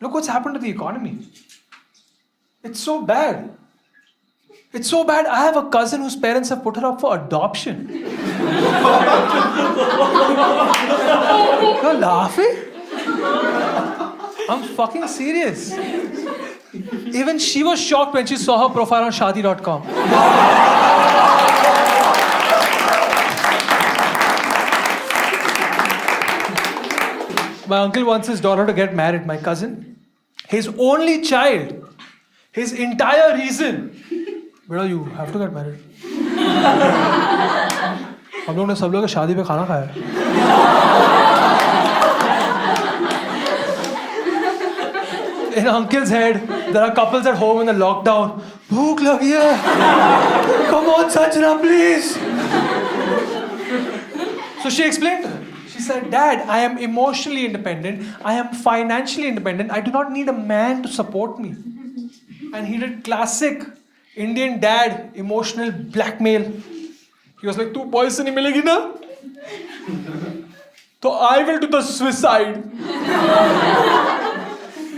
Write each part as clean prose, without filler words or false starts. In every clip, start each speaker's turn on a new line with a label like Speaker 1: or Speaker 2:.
Speaker 1: Look what's happened to the economy. It's so bad. It's so bad. I have a cousin whose parents have put her up for adoption. You're laughing? I'm fucking serious. Even she was shocked when she saw her profile on Shadi.com. My uncle wants his daughter to get married, my cousin. His only child. His entire reason. Beta, you have to get married. हम लोग ने सब लोग शादी पे खाना खाया. In uncle's head, there are couples at home in the lockdown. Bhook lagi hai. Come on, Sanjana, please. So she explained to him. She said, Dad, I am emotionally independent. I am financially independent. I do not need a man to support me. And he did classic Indian dad emotional blackmail. He was like, "Tu boys se nahi milegi na? So I will do the suicide."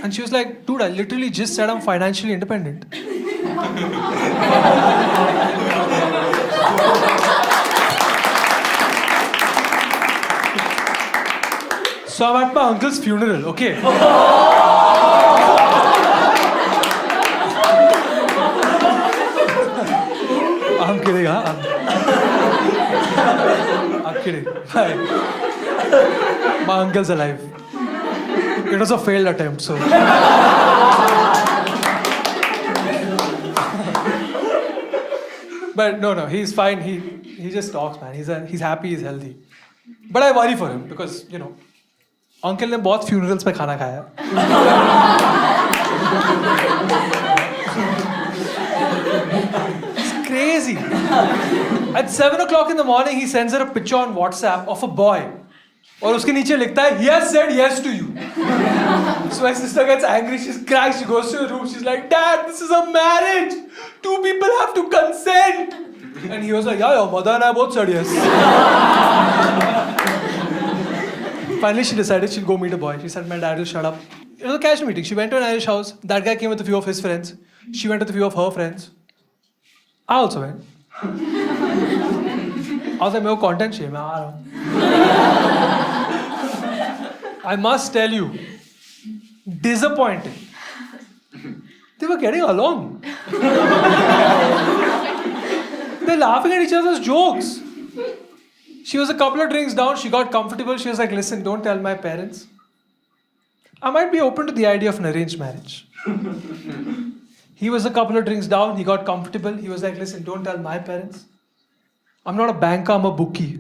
Speaker 1: And she was like, "Dude, I literally just said I'm financially independent." So I'm at my uncle's funeral, okay? I'm kidding, huh? I'm kidding. My uncle's alive. It was a failed attempt, so. But no, he's fine. He just talks, man. He's happy, he's healthy. But I worry for him because, you know, uncle ने बहुत funerals पे खाना खाया. It's crazy. At 7 o'clock in the morning, he sends her a picture on WhatsApp of a boy. और उसके नीचे लिखता है, "He has said yes to you." So my sister gets angry, she's crying, she goes to her room, she's like, "Dad, this is a marriage. 2 people have to consent." And he was like, "Yeah, your mother and I both said yes." Finally, she decided she'll go meet a boy. She said, "My dad will shut up." It was a cash meeting. She went to an Irish house. That guy came with a few of his friends. She went with a few of her friends. I also went. I was like, "मेरे को content चाहिए, मैं आ रहा हूँ." I must tell you, disappointing. They were getting along. They're laughing at each other's jokes. She was a couple of drinks down, she got comfortable. She was like, "Listen, don't tell my parents. I might be open to the idea of an arranged marriage." He was a couple of drinks down, he got comfortable. He was like, "Listen, don't tell my parents. I'm not a banker, I'm a bookie."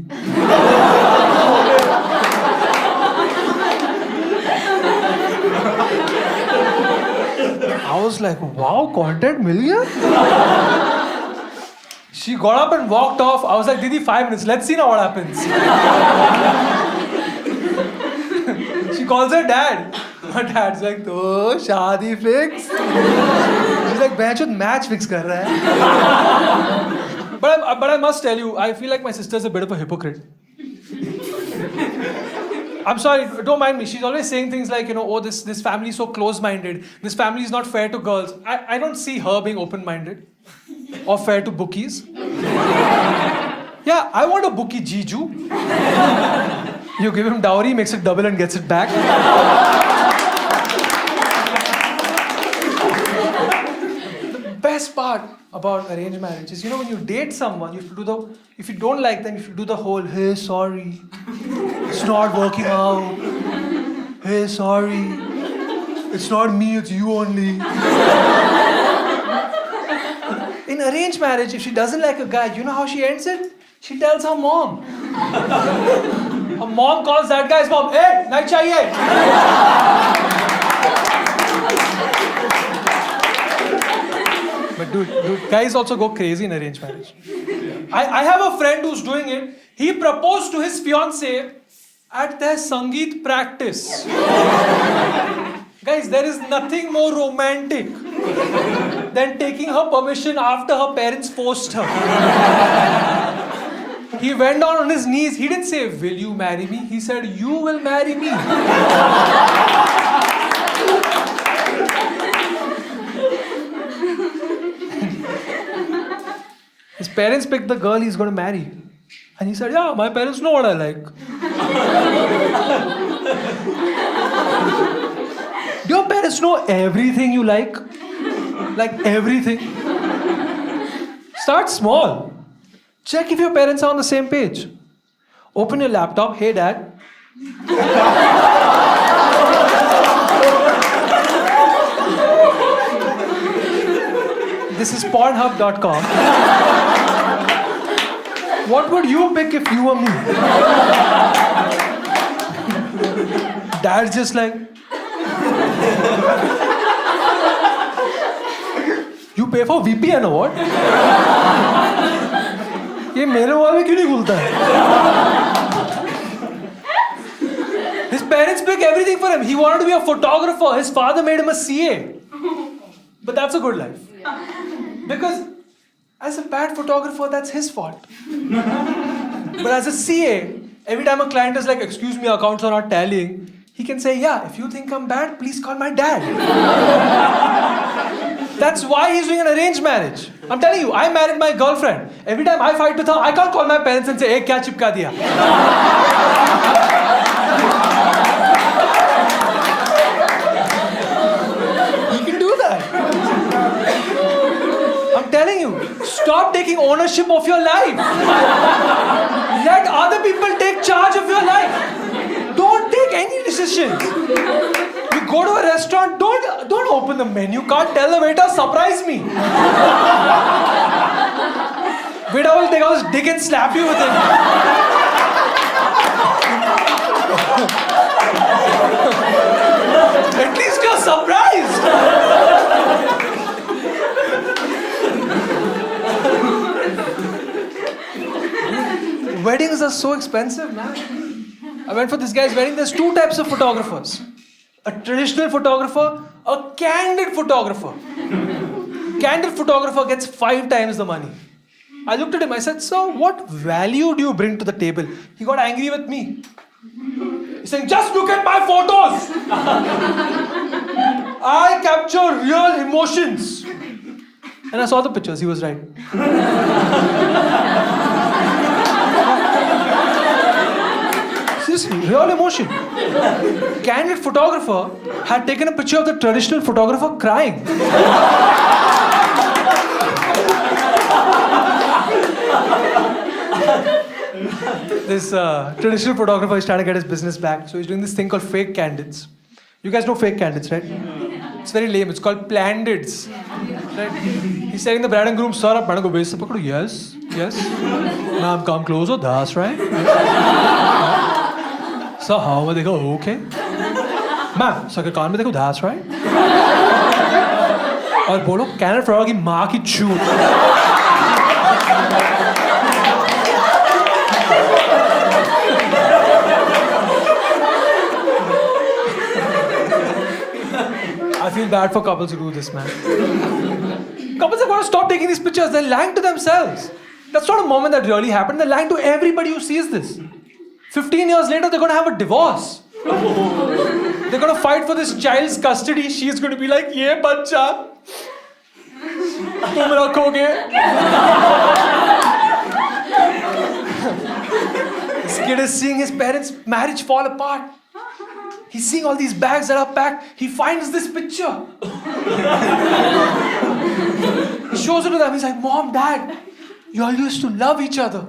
Speaker 1: I was like, wow, content mil gaya? She got up and walked off. I was like, "Didi, 5 minutes. Let's see now what happens." She calls her dad. Her dad's like, "Oh, shaadi fix." She's like, "Bachod, match fix kar raha hai." But I must tell you, I feel like my sister's a bit of a hypocrite. I'm sorry, don't mind me. She's always saying things like, you know, "Oh, this family is so close-minded. This family is not fair to girls." I don't see her being open-minded or fair to bookies. Yeah, I want a bookie Jiju. You give him dowry, makes it double and gets it back. The best part about arranged marriage is, you know, when you date someone, you have to if you don't like them, you have to do the whole, "Hey, sorry. It's not working out. Hey, sorry. It's not me, it's you only." In arranged marriage, if she doesn't like a guy, you know how she ends it? She tells her mom. Her mom calls that guy's mom, "Hey, nahi chahiye." But dude, guys also go crazy in arranged marriage. I have a friend who's doing it. He proposed to his fiancée at their Sangeet practice. Guys, there is nothing more romantic than taking her permission after her parents forced her. He went down on his knees. He didn't say, "Will you marry me?" He said, "You will marry me." parents picked the girl he's going to marry. And he said, yeah, my parents know what I like. Do your parents know everything you like? Like everything? Start small. Check if your parents are on the same page. Open your laptop. Hey, Dad. This is Pornhub.com. What would you pick if you were me? Dad's just like, you pay for VPN or what? ये मेरे वहाँ में क्यों नहीं खुलता है? His parents pick everything for him. He wanted to be a photographer. His father made him a CA. But that's a good life. Because as a bad photographer, that's his fault. But as a CA, every time a client is like, excuse me, accounts are not tallying, he can say, yeah, if you think I'm bad, please call my dad. That's why he's doing an arranged marriage. I'm telling you, I married my girlfriend. Every time I fight with her, I can't call my parents and say, hey, kya chipka diya? He can do that. I'm telling you, stop taking ownership of your life. Let other people take charge of your life. Don't take any decisions. You go to a restaurant, don't open the menu card, tell the waiter, surprise me. Waiter will take out his dick and slap you with it. At least you're surprised. Weddings are so expensive, man. I went for this guy's wedding. There's two types of photographers. A traditional photographer, a candid photographer. Candid photographer gets 5 times the money. I looked at him, I said, sir, what value do you bring to the table? He got angry with me. He's saying, just look at my photos. I capture real emotions. And I saw the pictures, he was right. Seriously, real emotion. Candid photographer had taken a picture of the traditional photographer crying. This traditional photographer is trying to get his business back, so he's doing this thing called fake candids. You guys know fake candids, right? It's very lame. It's called plandids. Right? He's telling the bride and groom, sir, आप को बेच सकते हो? Yes, yes. Ma'am, come closer. That's right. Sir, how में देखो? Okay. Ma'am, sir के कान में देखो? That's right. और बोलो कैनेड फ्रॉग की माँ की चूत. I feel bad for couples who do this, man. Couples have got to stop taking these pictures. They're lying to themselves. That's not a moment that really happened. They're lying to everybody who sees this. 15 years later, they're going to have a divorce. They're going to fight for this child's custody. She's going to be like, "Ye bachcha, tum rakhoge." This kid is seeing his parents' marriage fall apart. He's seeing all these bags that are packed. He finds this picture. He shows it to them. He's like, Mom, Dad, you all used to love each other.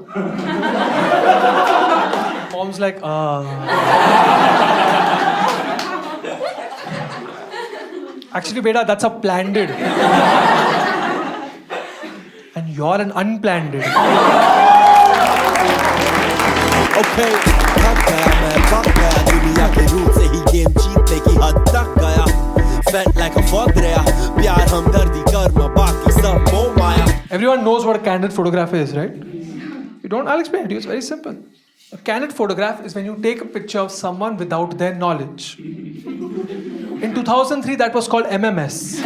Speaker 1: Mom's like, Actually, beta, that's a planned. And you're an unplanned.
Speaker 2: Okay, थक गया मैं पक गया दुनिया के रूप से ही game जीतने की हद तक गया felt like a fuck गया प्यार हमदर्दी कर्म बाकी सब वो माया.
Speaker 1: Everyone knows what a candid photograph is, right? You don't? I'll explain it to you. It's very simple. A candid photograph is when you take a picture of someone without their knowledge. In 2003, that was called MMS.